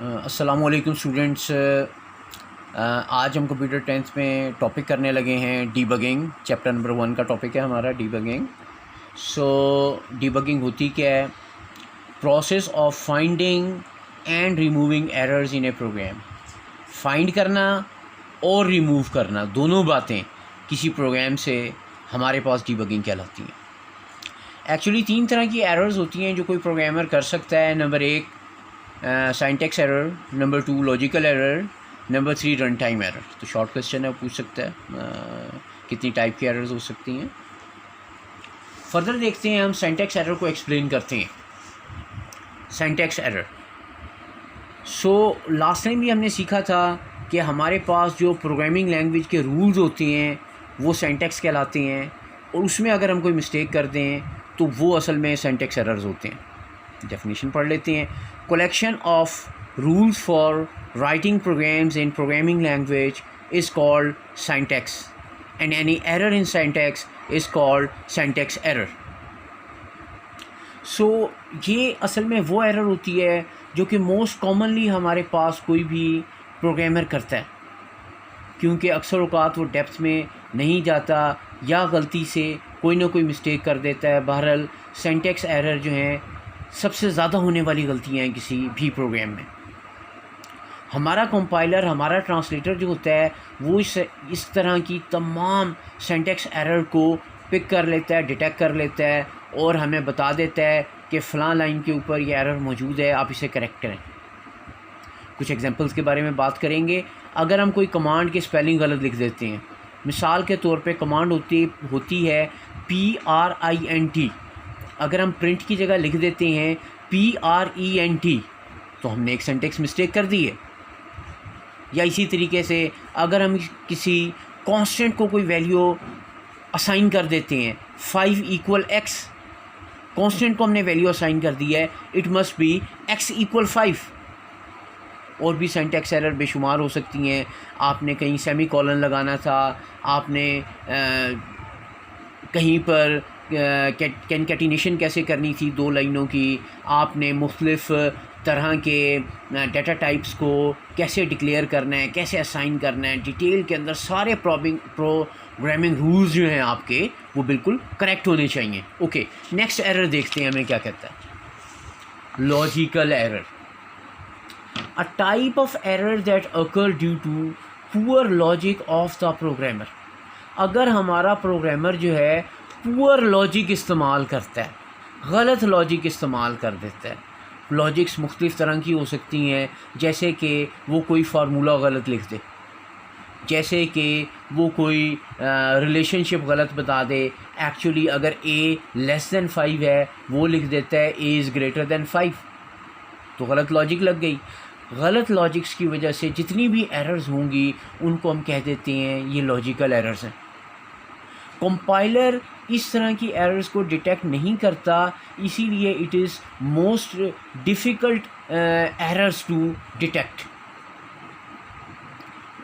अस्सलामुअलैकुम स्टूडेंट्स। आज हम कंप्यूटर 10th में टॉपिक करने लगे हैं डीबगिंग। चैप्टर नंबर 1 का टॉपिक है हमारा डीबगिंग। डीबगिंग होती क्या है? Process of finding and removing errors in a program. Find करना और रिमूव करना, दोनों बातें किसी प्रोग्राम से हमारे पास डीबगिंग कहलाती हैं। एक्चुअली 3 तरह की एरर्स होती हैं जो कोई प्रोग्रामर कर सकता है। Number 1 syntax error, number 2 logical error, number 3 run time error. तो शॉर्ट क्वेश्चन है, पूछ सकता है कितनी टाइप की एरर्स हो सकती हैं। फर्दर देखते हैं, हम सिंटैक्स एरर को एक्सप्लेन करते हैं। सिंटैक्स एरर, लास्ट टाइम भी हमने सीखा था कि हमारे पास जो प्रोग्रामिंग लैंग्वेज के रूल्स होते हैं वो सिंटैक्स कहलाते हैं, और उसमें अगर हम कोई मिस्टेक कर दें तो वो असल में सिंटैक्स एरर्स होते हैं। डेफिनेशन पढ़ लेते हैं। Collection of rules for writing programs in programming language is called syntax and any error in syntax is called syntax error. ये असल में वो एरर होती है जो कि मोस्ट कॉमनली हमारे पास कोई भी प्रोग्रामर करता है, क्योंकि अक्सर औक़ात वो डेप्थ में नहीं जाता या गलती से कोई ना कोई मिस्टेक कर देता है। बहरहाल सिंटैक्स एरर जो हैं सबसे ज़्यादा होने वाली गलतियाँ हैं किसी भी प्रोग्राम में। हमारा कंपाइलर, हमारा ट्रांसलेटर जो होता है वो इस तरह की तमाम सिंटैक्स एरर को पिक कर लेता है, डिटेक्ट कर लेता है और हमें बता देता है कि फ़लाँ लाइन के ऊपर ये एरर मौजूद है, आप इसे करेक्ट करें। कुछ एग्जांपल्स के बारे में बात करेंगे। अगर हम कोई कमांड के स्पेलिंग गलत लिख देते हैं, मिसाल के तौर पे कमांड होती है PRINT, अगर हम प्रिंट की जगह लिख देते हैं PRENT तो हमने एक सिंटैक्स मिस्टेक कर दी है। या इसी तरीके से अगर हम किसी कांस्टेंट को कोई वैल्यू असाइन कर देते हैं, 5 = x, कांस्टेंट को हमने वैल्यू असाइन कर दी है, इट मस्ट बी x = 5। और भी सिंटैक्स एरर बेशुमार हो सकती हैं। आपने कहीं सेमीकोलन लगाना था, आपने कहीं पर कैनकेटिनेशन कैसे करनी थी 2 लाइनों की, आपने मुख्तलिफ़ तरह के डाटा टाइप्स को कैसे डिक्लेयर करना है, कैसे असाइन करना है, डिटेल के अंदर सारे प्रोग्रामिंग रूल्स जो हैं आपके वो बिल्कुल करेक्ट होने चाहिए। ओके, नेक्स्ट एरर देखते हैं हमें क्या कहता है। Logical error, a type of error that occur due to poor logic of the programmer. अगर हमारा प्रोग्रामर जो है पुअर लॉजिक इस्तेमाल करता है, गलत लॉजिक इस्तेमाल कर देता है। लॉजिक्स मुख्तलिफ़ तरह की हो सकती हैं, जैसे कि वो कोई फार्मूला गलत लिख दे, जैसे कि वो कोई रिलेशनशिप गलत बता दे। एक्चुअली अगर a <5 है वो लिख देता है a < 5, तो गलत लॉजिक लग गई। गलत लॉजिक्स की वजह से जितनी भी एरर्स होंगी उनको हम कह देते हैं ये लॉजिकल एरर्स हैं। कंपाइलर इस तरह की एरर्स को डिटेक्ट नहीं करता, इसीलिए it is most difficult errors to detect.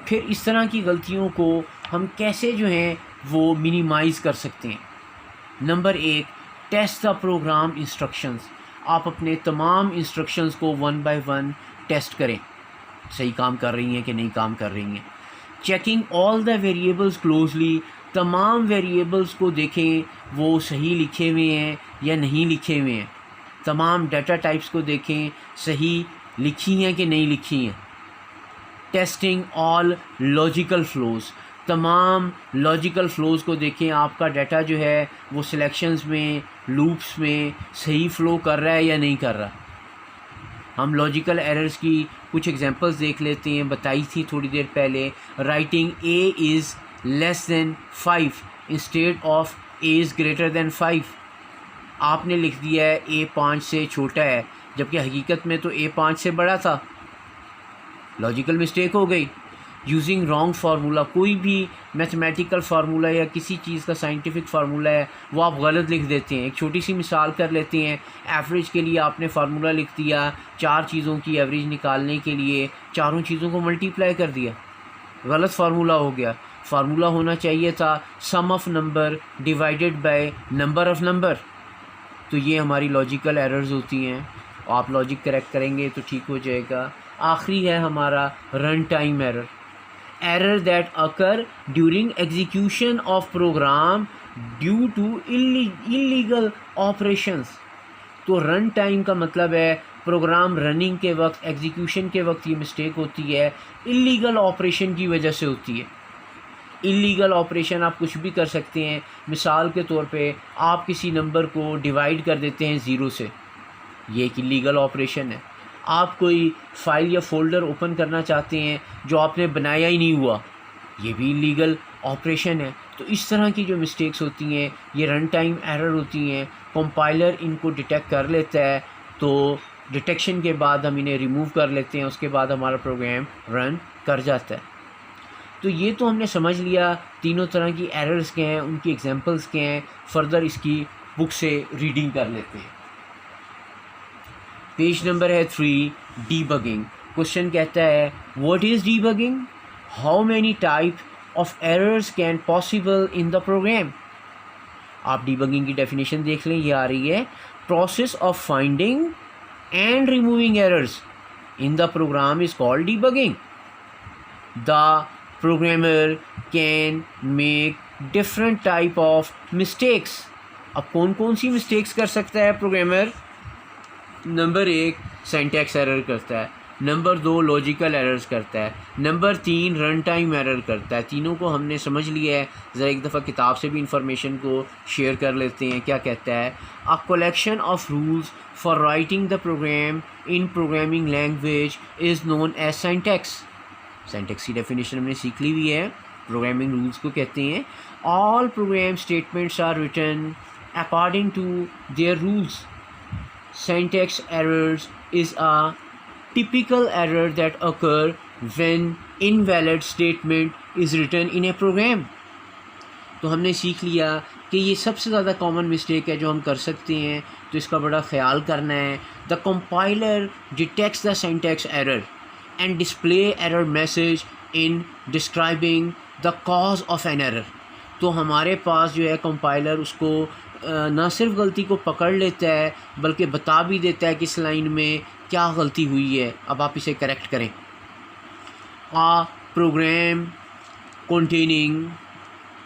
फिर इस तरह की गलतियों को हम कैसे जो हैं वो मिनिमाइज़ कर सकते हैं। Number 1, test the program instructions. आप अपने तमाम इंस्ट्रक्शंस को 1 by 1 टेस्ट करें, सही काम कर रही हैं कि नहीं काम कर रही हैं। Checking all the variables closely, तमाम वेरिएबल्स को देखें वो सही लिखे हुए हैं या नहीं लिखे हुए हैं। तमाम डाटा टाइप्स को देखें सही लिखी हैं कि नहीं लिखी हैं। टेस्टिंग ऑल लॉजिकल फ्लोज़, तमाम लॉजिकल फ़्लोज़ को देखें, आपका डाटा जो है वो सिलेक्शंस में, लूप्स में सही फ़्लो कर रहा है या नहीं कर रहा। हम लॉजिकल एरर्स की कुछ एग्जांपल्स देख लेते हैं, बताई थी थोड़ी देर पहले। Writing a is less than 5 instead of a is greater than 5। आपने लिख दिया है a 5 से छोटा है, जबकि हकीकत में तो a 5 से बड़ा था। लॉजिकल मिस्टेक हो गई। यूजिंग रॉन्ग फार्मूला, कोई भी मैथमेटिकल फार्मूला या किसी चीज़ का साइंटिफिक फार्मूला है वो आप गलत लिख देते हैं। एक छोटी सी मिसाल कर लेते हैं। एवरेज के लिए आपने फार्मूला लिख दिया, 4 चीज़ों की एवरेज निकालने के लिए 4 चीज़ों को मल्टीप्लाई कर दिया, गलत फार्मूला हो गया। फार्मूला होना चाहिए था sum of number divided by number of number. तो ये हमारी लॉजिकल एरर्स होती हैं। आप लॉजिक करेक्ट करेंगे तो ठीक हो जाएगा। आखिरी है हमारा run time error that occur during execution of program due to illegal operations. तो रन टाइम का मतलब है प्रोग्राम रनिंग के वक्त, एग्जीक्यूशन के वक्त ये मिस्टेक होती है, इलीगल ऑपरेशन की वजह से होती है। इलीगल ऑपरेशन आप कुछ भी कर सकते हैं। मिसाल के तौर पे आप किसी नंबर को डिवाइड कर देते हैं ज़ीरो से, ये एक इलीगल ऑपरेशन है। आप कोई फ़ाइल या फ़ोल्डर ओपन करना चाहते हैं जो आपने बनाया ही नहीं हुआ, ये भी इलीगल ऑपरेशन है। तो इस तरह की जो मिस्टेक्स होती हैं ये रन टाइम एरर होती हैं। कंपाइलर इनको डिटेक्ट कर लेता है, तो डिटेक्शन के बाद हम इन्हें रिमूव कर लेते हैं, उसके बाद हमारा प्रोग्राम रन कर जाता है। तो ये तो हमने समझ लिया तीनों तरह की एरर्स के हैं, उनकी एग्जांपल्स के हैं। फर्दर इसकी बुक से रीडिंग कर लेते हैं। पेज नंबर है 3, डीबगिंग। क्वेश्चन कहता है what is debugging, how many type of errors can possible in the program. आप डीबगिंग की डेफिनेशन देख लें, ये आ रही है, process of finding and removing errors in the program is called debugging. The programmer can make different type of mistakes. अब कौन कौन सी मिस्टेक्स कर सकता है प्रोग्रामर? नंबर 1 सिंटैक्स एरर करता है, नंबर 2 लॉजिकल एरर्स करता है, नंबर 3 रन टाइम एरर करता है। तीनों को हमने समझ लिया है। ज़रा एक दफ़ा किताब से भी इंफॉर्मेशन को शेयर कर लेते हैं। क्या कहता है? A collection of rules for writing the program in programming language is known as syntax. Syntax की डेफिनेशन हमने सीख ली हुई है। प्रोग्रामिंग रूल्स को कहते हैं all program statements are written according to their rules. Syntax errors is a typical error that occur when invalid statement is written in a program. तो हमने सीख लिया कि ये सबसे ज़्यादा कॉमन मिस्टेक है जो हम कर सकते हैं, तो इसका बड़ा ख्याल करना है। The compiler detects the syntax error and display error message in describing the cause of an error. तो हमारे पास जो है कंपाइलर उसको ना सिर्फ गलती को पकड़ लेता है बल्कि बता भी देता है कि इस लाइन में क्या गलती हुई है, अब आप इसे करेक्ट करें। A program containing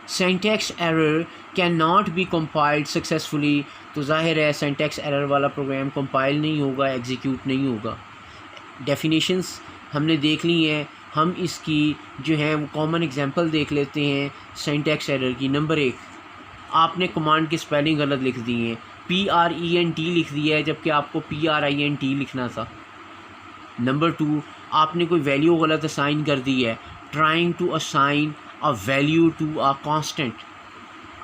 syntax error can not be compiled successfully. तो जाहिर है सिंटैक्स एरर वाला प्रोग्राम कंपाइल नहीं होगा, एग्जीक्यूट नहीं होगा। डेफिनेशंस हमने देख ली हैं, हम इसकी जो है वो कॉमन एग्जांपल देख लेते हैं सिंटैक्स एरर की। नंबर 1, आपने कमांड की स्पेलिंग गलत लिख दी है, PRENT लिख दिया है जबकि आपको PRINT लिखना था। नंबर 2, आपने कोई वैल्यू गलत असाइन कर दी है, trying to assign a value to a constant.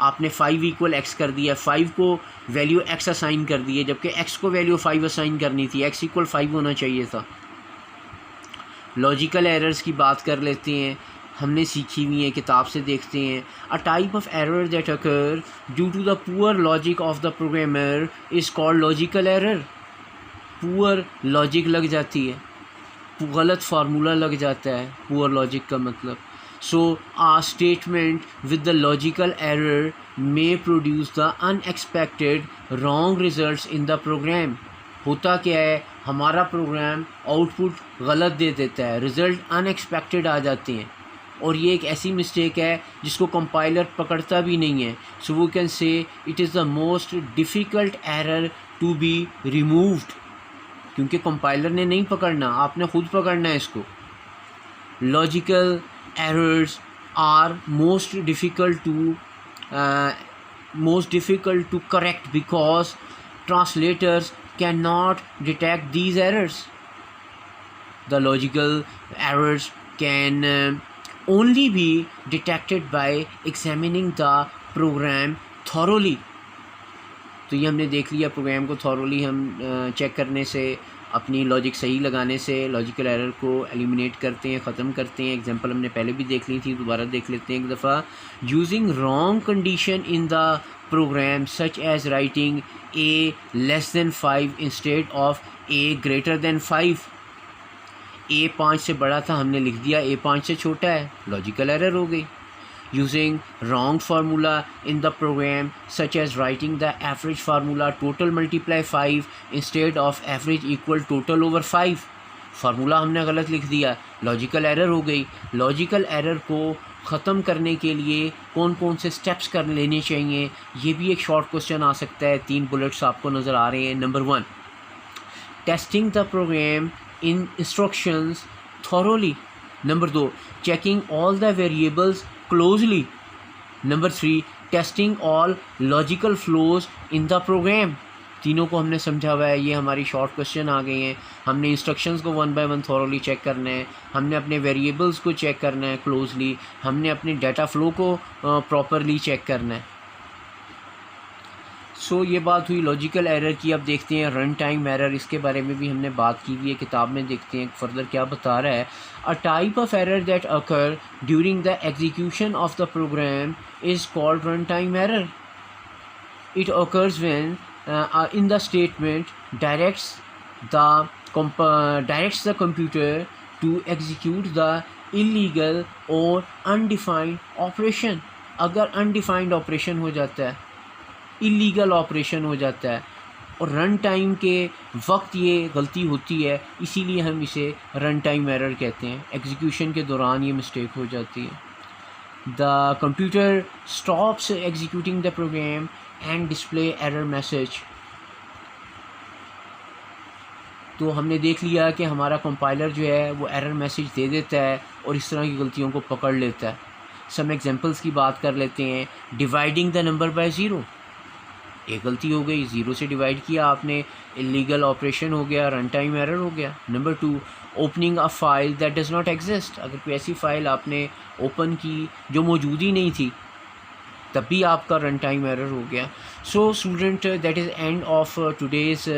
आपने 5 = x कर दिया, 5 को वैल्यू x असाइन कर दी है जबकि x को वैल्यू 5 असाइन करनी थी, x = 5 होना चाहिए था। लॉजिकल एरर्स की बात कर लेते हैं, हमने सीखी हुई है, किताब से देखते हैं। A type of error that occur due to the poor logic of the programmer is called logical error. Poor logic लग जाती है, गलत फार्मूला लग जाता है, पुअर लॉजिक का मतलब। So a statement with the logical error may produce the unexpected wrong results in the program. होता क्या है, हमारा प्रोग्राम आउटपुट गलत दे देता है, रिज़ल्ट अनएक्सपेक्टेड आ जाते हैं, और ये एक ऐसी मिस्टेक है जिसको कंपाइलर पकड़ता भी नहीं है। So we can say it is the most difficult error to be removed, क्योंकि कंपाइलर ने नहीं पकड़ना, आपने खुद पकड़ना है इसको। Logical errors are most difficult to correct because translators can not detect these errors. The logical errors can only be detected by examining the program thoroughly। तो ये हमने देख लिया, प्रोग्राम को thoroughly हम चेक करने से, अपनी लॉजिक सही लगाने से लॉजिकल एरर को एलिमिनेट करते हैं, ख़त्म करते हैं। एग्जांपल हमने पहले भी देख ली थी, दोबारा देख लेते हैं एक दफ़ा। Using wrong condition in the program such as writing a 5 instead of a 5। a 5 से बड़ा था, हमने लिख दिया a 5 से छोटा है, लॉजिकल एरर हो गई। Using wrong formula in the program such as writing the average formula total × 5 instead of average = total / 5। Formula हमने गलत लिख दिया, लॉजिकल एरर हो गई। लॉजिकल एरर को ख़त्म करने के लिए कौन कौन से स्टेप्स कर लेने चाहिए, ये भी एक शॉर्ट क्वेश्चन आ सकता है। 3 बुलेट्स आपको नज़र आ रहे हैं। Number 1, testing the program in instructions thoroughly. Number 2, checking all the variables closely. Number 3, testing all logical flows in the program. तीनों को हमने समझा हुआ है, ये हमारी शॉर्ट क्वेश्चन आ गए हैं। हमने इंस्ट्रक्शंस को 1 बाय 1 थॉरोली चेक करना है, हमने अपने वेरिएबल्स को चेक करना है क्लोजली, हमने अपने डाटा फ्लो को प्रॉपरली चेक करना है। सो ये बात हुई लॉजिकल एरर की। अब देखते हैं रन टाइम एरर, इसके बारे में भी हमने बात की हुई है किताब में। देखते हैं फर्दर क्या बता रहा है। A type of error that occur during the execution of the program is called run time error. It occurs when in the statement directs the computer to execute the illegal or undefined operation। अगर undefined operation हो जाता है, illegal operation हो जाता है और run time के वक्त ये गलती होती है, इसीलिए हम इसे रन टाइम एरर कहते हैं। एग्जीक्यूशन के दौरान ये मिस्टेक हो जाती है। The computer stops executing the program and display error message। तो हमने देख लिया कि हमारा कंपाइलर जो है वो एरर मैसेज दे देता है और इस तरह की गलतियों को पकड़ लेता है। सम एग्जांपल्स की बात कर लेते हैं। Dividing the number by zero, एक गलती हो गई, ज़ीरो से डिवाइड किया आपने, इलीगल ऑपरेशन हो गया, रन टाइम एरर हो गया। Number 2, opening a file that does not exist. अगर कोई ऐसी फ़ाइल आपने ओपन की जो मौजूद ही नहीं थी, तब भी आपका रन टाइम एरर हो गया। So student, that is end of today's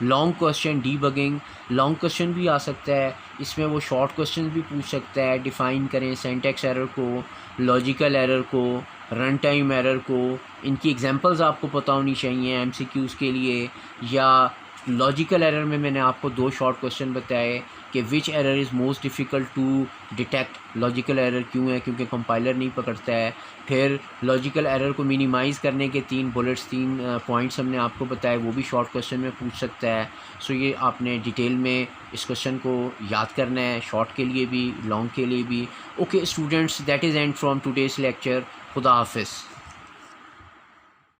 long question debugging. Long question भी आ सकता है, इसमें वो शॉर्ट क्वेश्चन भी पूछ सकता है। डिफ़ाइन करें सिंटैक्स एरर को, लॉजिकल एरर को, रन टाइम एरर को। इनकी एग्जांपल्स आपको पता होनी चाहिए एमसीक्यूज़ के लिए। या लॉजिकल एरर में मैंने आपको 2 शॉर्ट क्वेश्चन बताए कि which error is most difficult to detect. Logical error क्यों है? क्योंकि कंपाइलर नहीं पकड़ता है। फिर लॉजिकल एरर को मिनिमाइज़ करने के 3 बुलेट्स, 3 पॉइंट्स हमने आपको बताए, वो भी शॉर्ट क्वेश्चन में पूछ सकता है। सो ये आपने डिटेल में इस क्वेश्चन को याद करना है, शॉर्ट के लिए भी, लॉन्ग के लिए भी। Okay students, that is and from today's lecture. खुदा हाफिज़।